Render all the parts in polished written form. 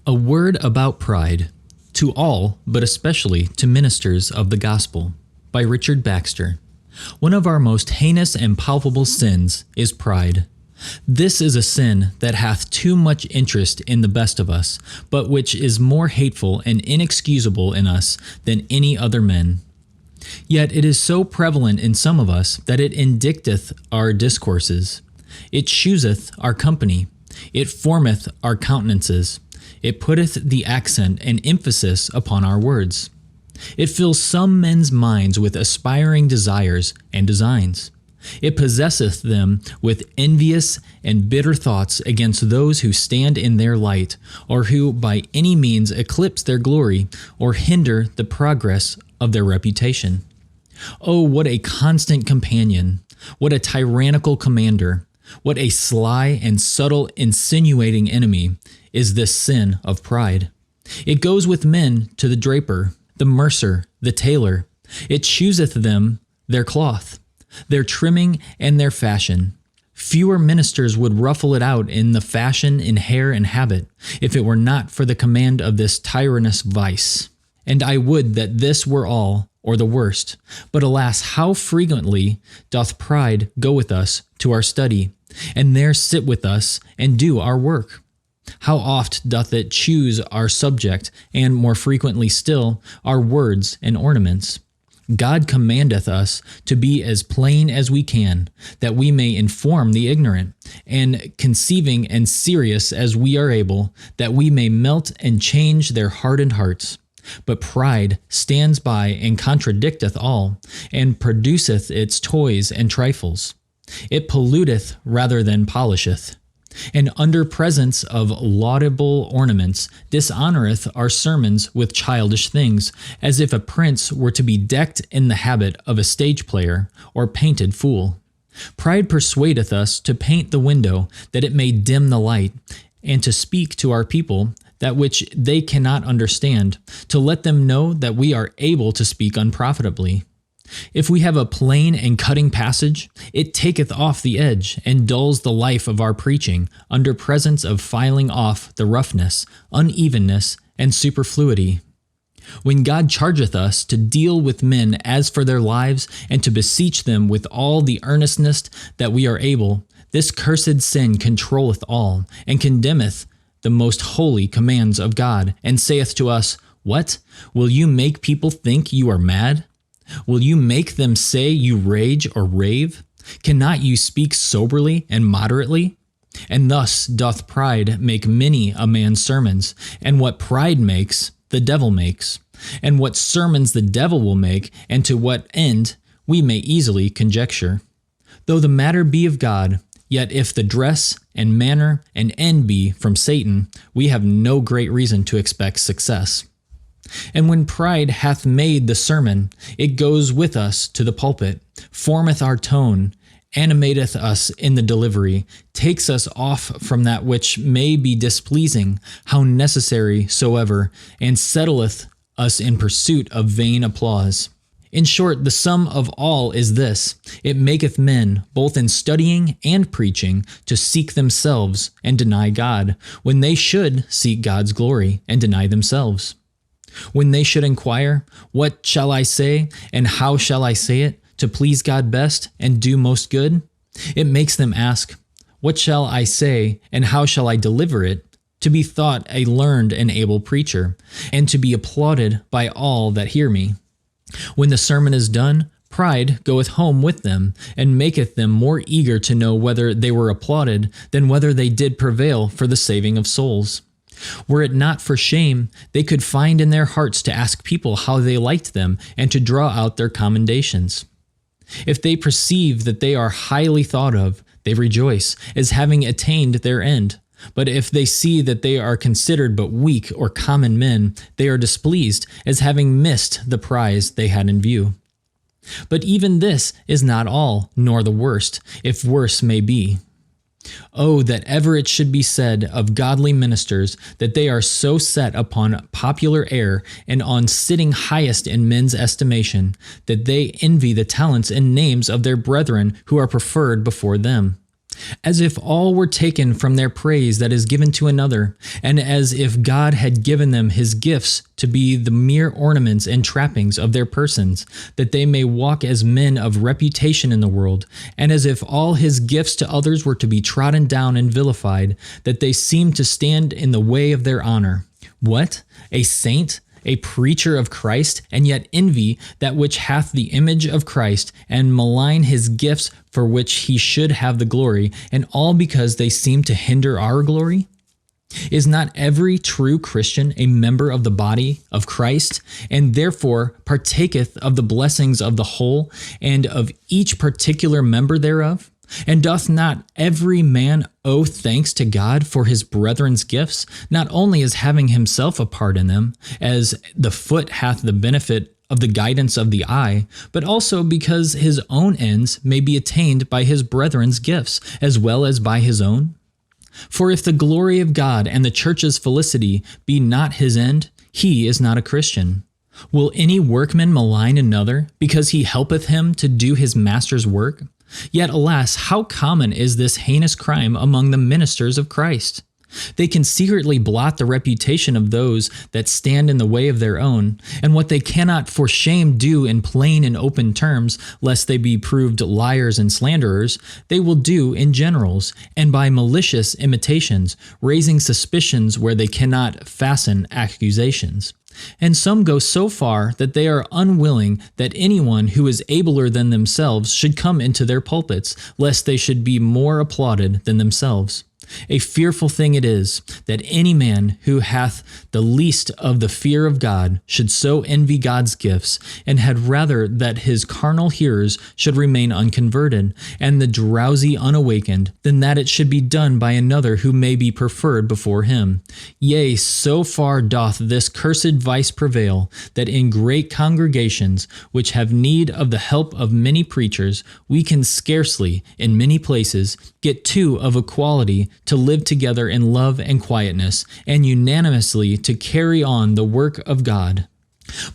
A word about pride, to all, but especially to ministers of the gospel, by Richard Baxter. One of our most heinous and palpable sins is pride. This is a sin that hath too much interest in the best of us, but which is more hateful and inexcusable in us than any other men. Yet it is so prevalent in some of us that it indicteth our discourses. It chooseth our company. It formeth our countenances. It putteth the accent and emphasis upon our words. It fills some men's minds with aspiring desires and designs. It possesseth them with envious and bitter thoughts against those who stand in their light, or who by any means eclipse their glory, or hinder the progress of their reputation. Oh, what a constant companion! What a tyrannical commander! What a sly and subtle insinuating enemy is this sin of pride. It goes with men to the draper, the mercer, the tailor. It chooseth them their cloth, their trimming, and their fashion. Fewer ministers would ruffle it out in the fashion in hair and habit, if it were not for the command of this tyrannous vice. And I would that this were all, or the worst. But alas, how frequently doth pride go with us to our study, and there sit with us and do our work? How oft doth it choose our subject, and more frequently still, our words and ornaments? God commandeth us to be as plain as we can, that we may inform the ignorant, and conceiving and serious as we are able, that we may melt and change their hardened hearts. But pride stands by and contradicteth all, and produceth its toys and trifles. It polluteth rather than polisheth, and under presence of laudable ornaments dishonoureth our sermons with childish things, as if a prince were to be decked in the habit of a stage player or painted fool. Pride persuadeth us to paint the window that it may dim the light, and to speak to our people that which they cannot understand, to let them know that we are able to speak unprofitably. If we have a plain and cutting passage, it taketh off the edge and dulls the life of our preaching under presence of filing off the roughness, unevenness, and superfluity. When God chargeth us to deal with men as for their lives, and to beseech them with all the earnestness that we are able, this cursed sin controlleth all, and condemneth the most holy commands of God, and saith to us, What? Will you make people think you are mad? Will you make them say you rage or rave? Cannot you speak soberly and moderately? And thus doth pride make many a man's sermons, and what pride makes, the devil makes. And what sermons the devil will make, and to what end, we may easily conjecture. Though the matter be of God, yet if the dress and manner and end be from Satan, we have no great reason to expect success. And when pride hath made the sermon, it goes with us to the pulpit, formeth our tone, animateth us in the delivery, takes us off from that which may be displeasing, how necessary soever, and settleth us in pursuit of vain applause. In short, the sum of all is this: it maketh men, both in studying and preaching, to seek themselves and deny God, when they should seek God's glory and deny themselves. When they should inquire, What shall I say, and how shall I say it, to please God best and do most good? It makes them ask, What shall I say, and how shall I deliver it, to be thought a learned and able preacher, and to be applauded by all that hear me? When the sermon is done, pride goeth home with them, and maketh them more eager to know whether they were applauded than whether they did prevail for the saving of souls. Were it not for shame, they could find in their hearts to ask people how they liked them, and to draw out their commendations. If they perceive that they are highly thought of, they rejoice, as having attained their end. But if they see that they are considered but weak or common men, they are displeased, as having missed the prize they had in view. But even this is not all, nor the worst, if worse may be. Oh, that ever it should be said of godly ministers that they are so set upon popular air and on sitting highest in men's estimation, that they envy the talents and names of their brethren who are preferred before them. as if all were taken from their praise that is given to another, and as if God had given them his gifts to be the mere ornaments and trappings of their persons, that they may walk as men of reputation in the world, and as if all his gifts to others were to be trodden down and vilified, that they seemed to stand in the way of their honor. What? A saint? A preacher of Christ, and yet envy that which hath the image of Christ, and malign his gifts for which he should have the glory, and all because they seem to hinder our glory? Is not every true Christian a member of the body of Christ, and therefore partaketh of the blessings of the whole, and of each particular member thereof? And doth not every man owe thanks to God for his brethren's gifts, not only as having himself a part in them, as the foot hath the benefit of the guidance of the eye, but also because his own ends may be attained by his brethren's gifts, as well as by his own? For if the glory of God and the church's felicity be not his end, he is not a Christian. Will any workman malign another, because he helpeth him to do his master's work? Yet, alas, how common is this heinous crime among the ministers of Christ! They can secretly blot the reputation of those that stand in the way of their own, and what they cannot for shame do in plain and open terms, lest they be proved liars and slanderers, they will do in generals, and by malicious imitations, raising suspicions where they cannot fasten accusations. And some go so far that they are unwilling that anyone who is abler than themselves should come into their pulpits, lest they should be more applauded than themselves. A fearful thing it is that any man who hath the least of the fear of God should so envy God's gifts, and had rather that his carnal hearers should remain unconverted, and the drowsy unawakened, than that it should be done by another who may be preferred before him. Yea, so far doth this cursed vice prevail, that in great congregations, which have need of the help of many preachers, we can scarcely, in many places, get two of equality to live together in love and quietness, and unanimously to carry on the work of God.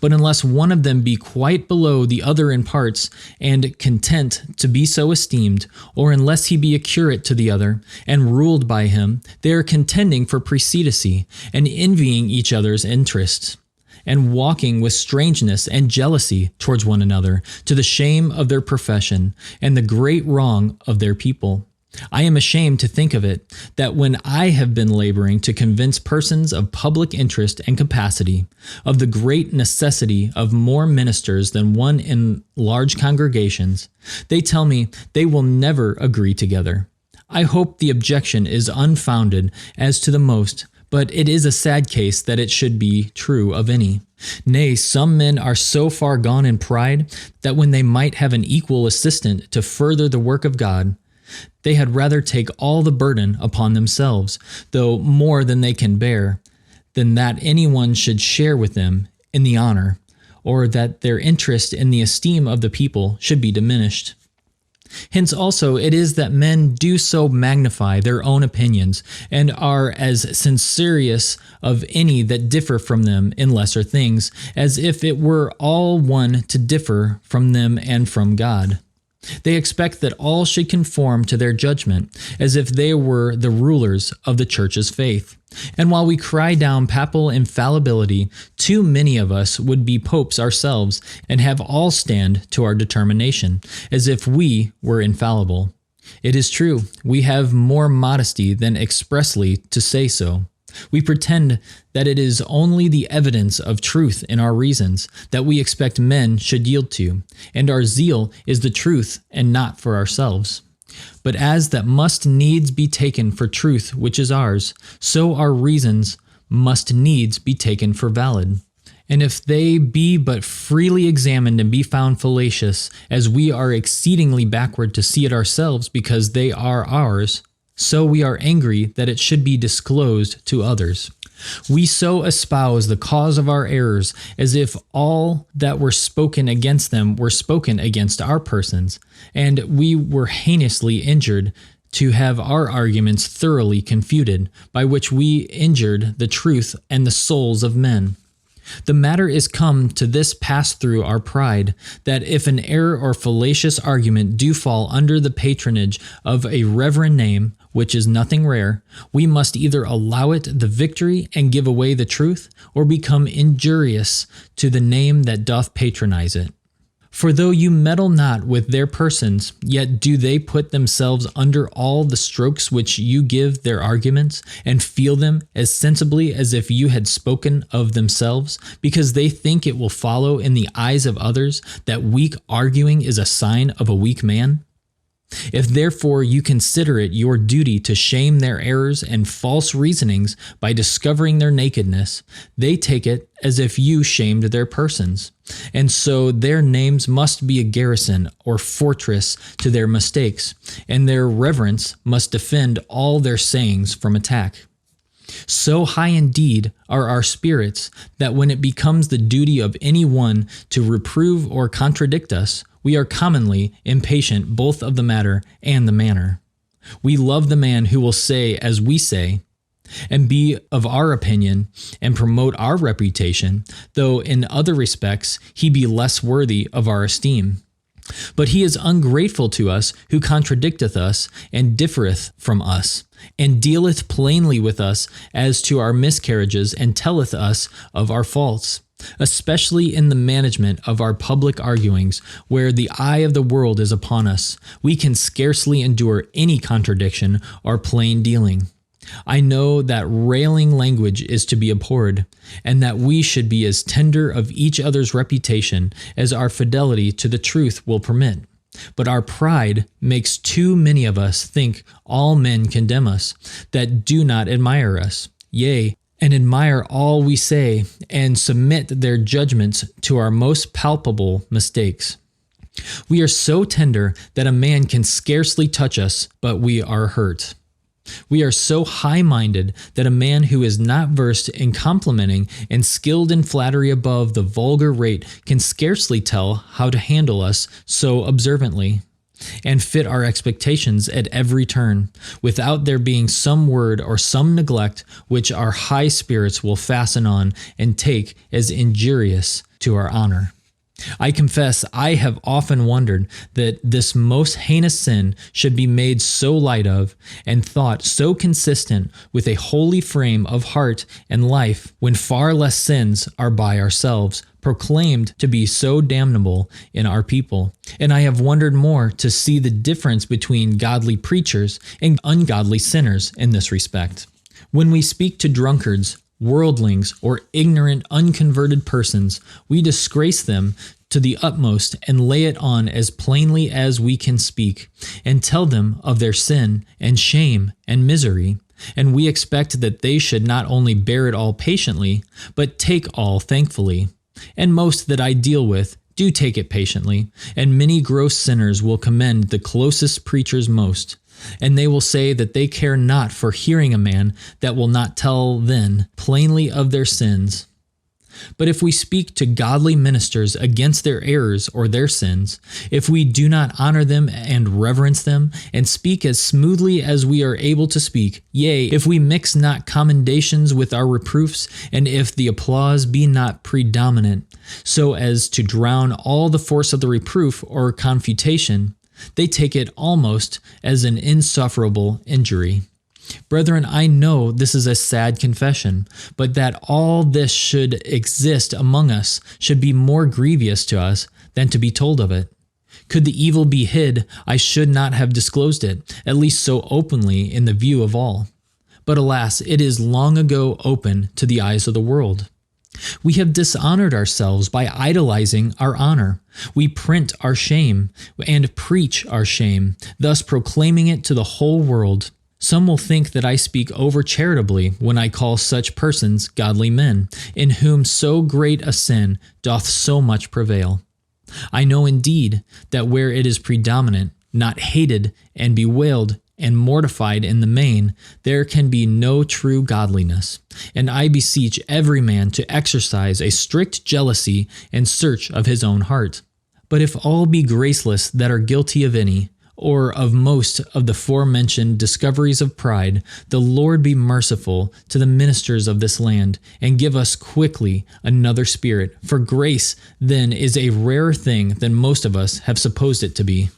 But unless one of them be quite below the other in parts, and content to be so esteemed, or unless he be a curate to the other, and ruled by him, they are contending for precedency, and envying each other's interests, and walking with strangeness and jealousy towards one another, to the shame of their profession, and the great wrong of their people. I am ashamed to think of it, that when I have been laboring to convince persons of public interest and capacity, of the great necessity of more ministers than one in large congregations, they tell me they will never agree together. I hope the objection is unfounded as to the most, but it is a sad case that it should be true of any. Nay, some men are so far gone in pride that when they might have an equal assistant to further the work of God, they had rather take all the burden upon themselves, though more than they can bear, than that anyone should share with them in the honor, or that their interest in the esteem of the people should be diminished. Hence also it is that men do so magnify their own opinions, and are as censorious of any that differ from them in lesser things, as if it were all one to differ from them and from God. They expect that all should conform to their judgment, as if they were the rulers of the church's faith. And while we cry down papal infallibility, too many of us would be popes ourselves, and have all stand to our determination, as if we were infallible. It is true, we have more modesty than expressly to say so. We pretend that it is only the evidence of truth in our reasons that we expect men should yield to, and our zeal is the truth and not for ourselves. But as that must needs be taken for truth which is ours, so our reasons must needs be taken for valid. And if they be but freely examined and be found fallacious, as we are exceedingly backward to see it ourselves because they are ours, so we are angry that it should be disclosed to others. We so espouse the cause of our errors, as if all that were spoken against them were spoken against our persons, and we were heinously injured to have our arguments thoroughly confuted, by which we injured the truth and the souls of men. The matter is come to this pass through our pride, that if an error or fallacious argument do fall under the patronage of a reverend name, which is nothing rare, we must either allow it the victory and give away the truth, or become injurious to the name that doth patronize it. For though you meddle not with their persons, yet do they put themselves under all the strokes which you give their arguments, and feel them as sensibly as if you had spoken of themselves, because they think it will follow in the eyes of others that weak arguing is a sign of a weak man? If therefore you consider it your duty to shame their errors and false reasonings by discovering their nakedness, they take it as if you shamed their persons. And so their names must be a garrison or fortress to their mistakes, and their reverence must defend all their sayings from attack. So high indeed are our spirits that when it becomes the duty of any one to reprove or contradict us, we are commonly impatient both of the matter and the manner. We love the man who will say as we say, and be of our opinion, and promote our reputation, though in other respects he be less worthy of our esteem. But he is ungrateful to us who contradicteth us, and differeth from us, and dealeth plainly with us as to our miscarriages, and telleth us of our faults, especially in the management of our public arguings, where the eye of the world is upon us. We can scarcely endure any contradiction or plain dealing. I know that railing language is to be abhorred, and that we should be as tender of each other's reputation as our fidelity to the truth will permit. But our pride makes too many of us think all men condemn us, that do not admire us, yea, and admire all we say, and submit their judgments to our most palpable mistakes. We are so tender that a man can scarcely touch us, but we are hurt. We are so high-minded that a man who is not versed in complimenting and skilled in flattery above the vulgar rate can scarcely tell how to handle us so observantly, and fit our expectations at every turn, without there being some word or some neglect which our high spirits will fasten on and take as injurious to our honor. I confess I have often wondered that this most heinous sin should be made so light of, and thought so consistent with a holy frame of heart and life, when far less sins are by ourselves proclaimed to be so damnable in our people. And I have wondered more to see the difference between godly preachers and ungodly sinners in this respect. When we speak to drunkards, worldlings, or ignorant, unconverted persons, we disgrace them to the utmost and lay it on as plainly as we can speak, and tell them of their sin and shame and misery. And we expect that they should not only bear it all patiently, but take all thankfully. And most that I deal with do take it patiently, and many gross sinners will commend the closest preachers most. And they will say that they care not for hearing a man that will not tell then plainly of their sins. But if we speak to godly ministers against their errors or their sins, if we do not honor them and reverence them, and speak as smoothly as we are able to speak, yea, if we mix not commendations with our reproofs, and if the applause be not predominant, so as to drown all the force of the reproof or confutation, they take it almost as an insufferable injury. Brethren, I know this is a sad confession, but that all this should exist among us should be more grievous to us than to be told of it. Could the evil be hid, I should not have disclosed it, at least so openly in the view of all. But alas, it is long ago open to the eyes of the world. We have dishonored ourselves by idolizing our honor. We print our shame and preach our shame, thus proclaiming it to the whole world. Some will think that I speak over charitably when I call such persons godly men, in whom so great a sin doth so much prevail. I know indeed that where it is predominant, not hated and bewailed and mortified in the main, there can be no true godliness. And I beseech every man to exercise a strict jealousy and search of his own heart. But if all be graceless that are guilty of any, or of most of the forementioned discoveries of pride, the Lord be merciful to the ministers of this land, and give us quickly another spirit, for grace then is a rarer thing than most of us have supposed it to be.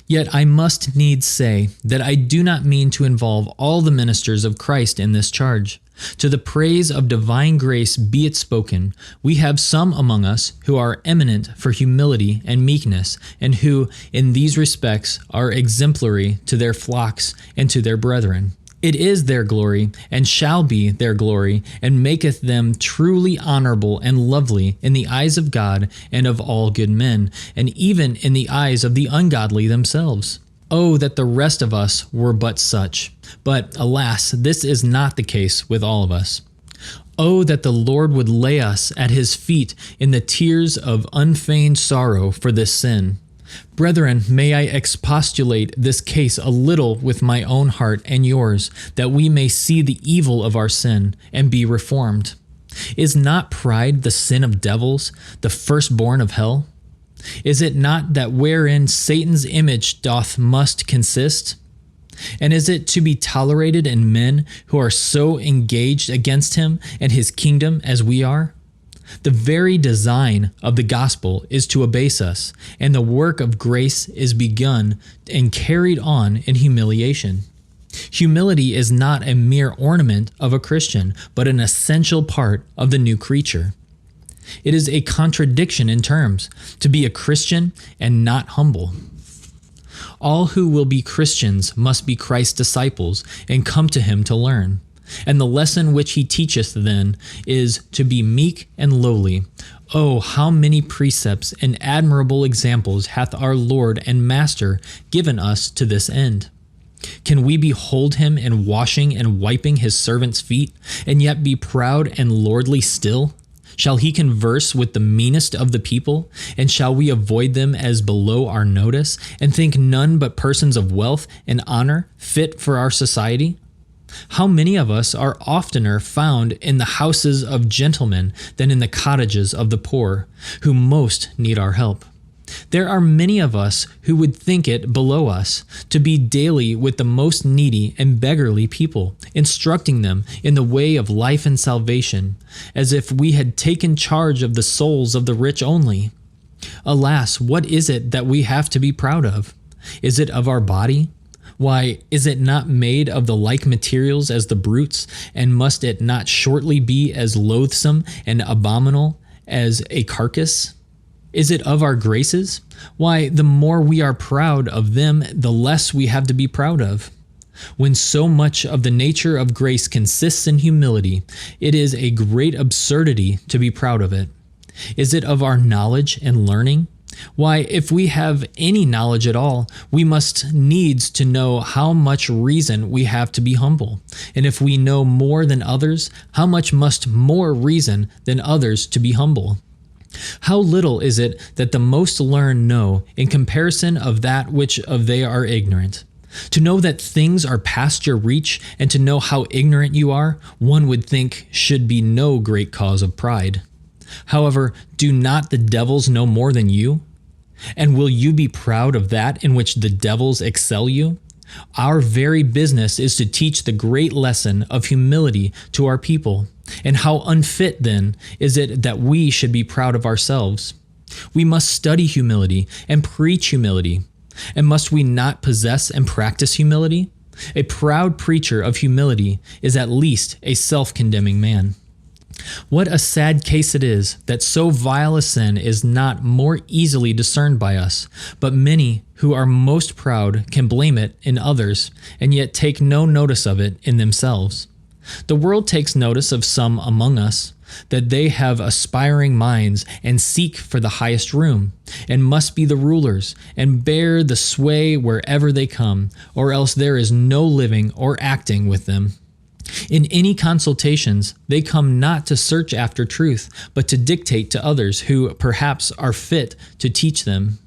Yet I must needs say that I do not mean to involve all the ministers of Christ in this charge. To the praise of divine grace be it spoken, we have some among us who are eminent for humility and meekness, and who, in these respects, are exemplary to their flocks and to their brethren. It is their glory, and shall be their glory, and maketh them truly honorable and lovely in the eyes of God and of all good men, and even in the eyes of the ungodly themselves. Oh, that the rest of us were but such. But, alas, this is not the case with all of us. Oh, that the Lord would lay us at his feet in the tears of unfeigned sorrow for this sin. Brethren, may I expostulate this case a little with my own heart and yours, that we may see the evil of our sin and be reformed. Is not pride the sin of devils, the firstborn of hell? Is it not that wherein Satan's image must consist? And is it to be tolerated in men who are so engaged against him and his kingdom as we are? The very design of the gospel is to abase us, and the work of grace is begun and carried on in humiliation. Humility is not a mere ornament of a Christian, but an essential part of the new creature. It is a contradiction in terms, to be a Christian and not humble. All who will be Christians must be Christ's disciples and come to him to learn. And the lesson which he teacheth then is to be meek and lowly. Oh, how many precepts and admirable examples hath our Lord and Master given us to this end! Can we behold him in washing and wiping his servants' feet, and yet be proud and lordly still? Shall he converse with the meanest of the people? And shall we avoid them as below our notice, and think none but persons of wealth and honor fit for our society? How many of us are oftener found in the houses of gentlemen than in the cottages of the poor, who most need our help? There are many of us who would think it below us to be daily with the most needy and beggarly people, instructing them in the way of life and salvation, as if we had taken charge of the souls of the rich only. Alas, what is it that we have to be proud of? Is it of our body? Why, is it not made of the like materials as the brutes, and must it not shortly be as loathsome and abominable as a carcass? Is it of our graces? Why, the more we are proud of them, the less we have to be proud of. When so much of the nature of grace consists in humility, it is a great absurdity to be proud of it. Is it of our knowledge and learning? Why, if we have any knowledge at all, we must needs to know how much reason we have to be humble. And if we know more than others, how much must more reason than others to be humble? How little is it that the most learned know in comparison of that which of they are ignorant? To know that things are past your reach, and to know how ignorant you are, one would think should be no great cause of pride. However, do not the devils know more than you? And will you be proud of that in which the devils excel you? Our very business is to teach the great lesson of humility to our people. And how unfit, then, is it that we should be proud of ourselves? We must study humility and preach humility. And must we not possess and practice humility? A proud preacher of humility is at least a self-condemning man. What a sad case it is that so vile a sin is not more easily discerned by us, but many who are most proud can blame it in others, and yet take no notice of it in themselves. The world takes notice of some among us, that they have aspiring minds and seek for the highest room, and must be the rulers, and bear the sway wherever they come, or else there is no living or acting with them. In any consultations, they come not to search after truth, but to dictate to others who perhaps are fit to teach them.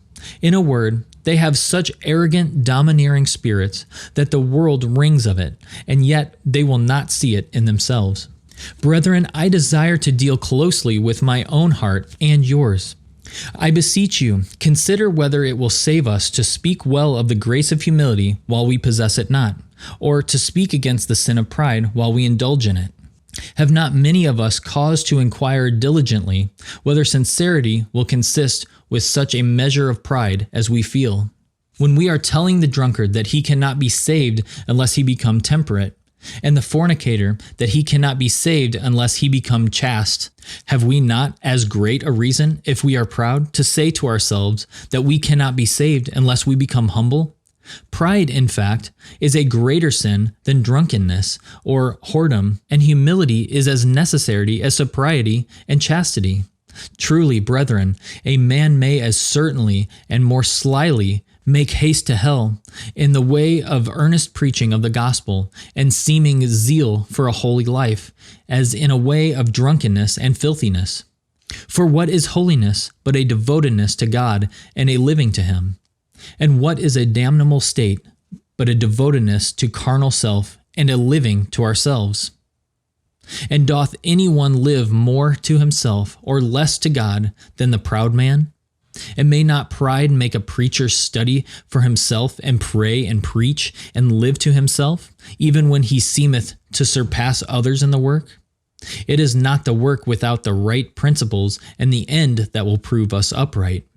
In a word, they have such arrogant, domineering spirits that the world rings of it, and yet they will not see it in themselves. Brethren, I desire to deal closely with my own heart and yours. I beseech you, consider whether it will save us to speak well of the grace of humility while we possess it not, or to speak against the sin of pride while we indulge in it. Have not many of us cause to inquire diligently whether sincerity will consist with such a measure of pride as we feel? When we are telling the drunkard that he cannot be saved unless he become temperate, and the fornicator that he cannot be saved unless he become chaste, have we not as great a reason, if we are proud, to say to ourselves that we cannot be saved unless we become humble? Pride, in fact, is a greater sin than drunkenness or whoredom, and humility is as necessary as sobriety and chastity. Truly, brethren, a man may as certainly and more slyly make haste to hell in the way of earnest preaching of the gospel and seeming zeal for a holy life, as in a way of drunkenness and filthiness. For what is holiness but a devotedness to God and a living to Him? And what is a damnable state but a devotedness to carnal self and a living to ourselves? And doth any one live more to himself or less to God than the proud man? And may not pride make a preacher study for himself and pray and preach and live to himself, even when he seemeth to surpass others in the work? It is not the work without the right principles and the end that will prove us upright.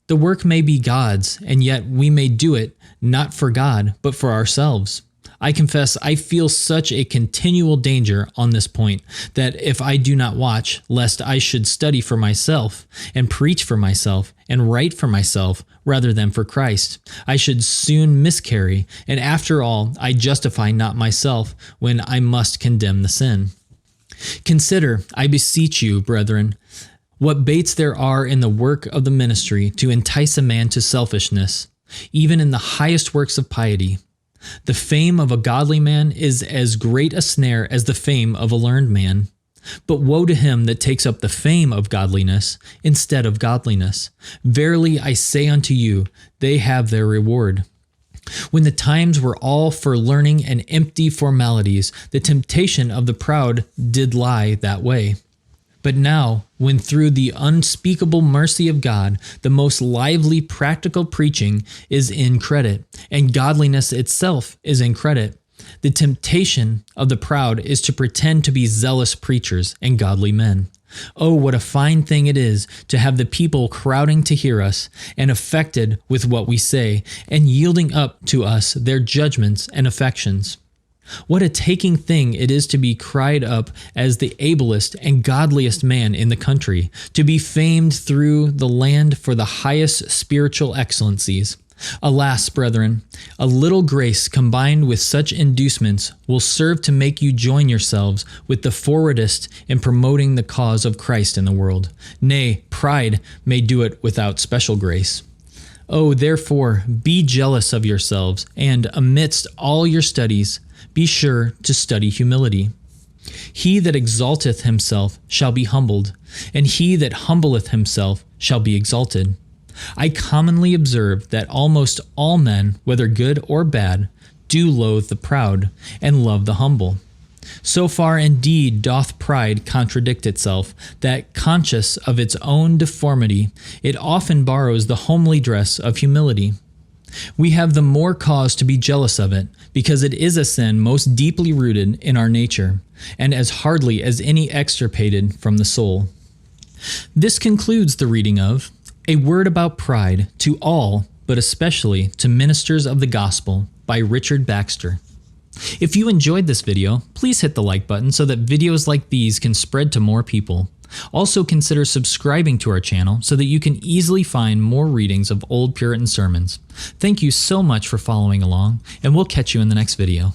The work may be God's, and yet we may do it not for God, but for ourselves. I confess I feel such a continual danger on this point that if I do not watch, lest I should study for myself and preach for myself and write for myself rather than for Christ, I should soon miscarry, and after all, I justify not myself when I must condemn the sin. Consider, I beseech you, brethren, what baits there are in the work of the ministry to entice a man to selfishness, even in the highest works of piety. The fame of a godly man is as great a snare as the fame of a learned man. But woe to him that takes up the fame of godliness instead of godliness. Verily I say unto you, they have their reward. When the times were all for learning and empty formalities, the temptation of the proud did lie that way. But now, when through the unspeakable mercy of God, the most lively practical preaching is in credit, and godliness itself is in credit, the temptation of the proud is to pretend to be zealous preachers and godly men. Oh, what a fine thing it is to have the people crowding to hear us, and affected with what we say, and yielding up to us their judgments and affections. What a taking thing it is to be cried up as the ablest and godliest man in the country, to be famed through the land for the highest spiritual excellencies. Alas, brethren, a little grace combined with such inducements will serve to make you join yourselves with the forwardest in promoting the cause of Christ in the world. Nay, pride may do it without special grace. Oh, therefore, be jealous of yourselves, and amidst all your studies, be sure to study humility. He that exalteth himself shall be humbled, and he that humbleth himself shall be exalted. I commonly observe that almost all men, whether good or bad, do loathe the proud, and love the humble. So far indeed doth pride contradict itself, that, conscious of its own deformity, it often borrows the homely dress of humility. We have the more cause to be jealous of it, because it is a sin most deeply rooted in our nature, and as hardly as any extirpated from the soul. This concludes the reading of A Word About Pride to All, but especially to Ministers of the Gospel by Richard Baxter. If you enjoyed this video, please hit the like button so that videos like these can spread to more people. Also consider subscribing to our channel so that you can easily find more readings of old Puritan sermons. Thank you so much for following along, and we'll catch you in the next video.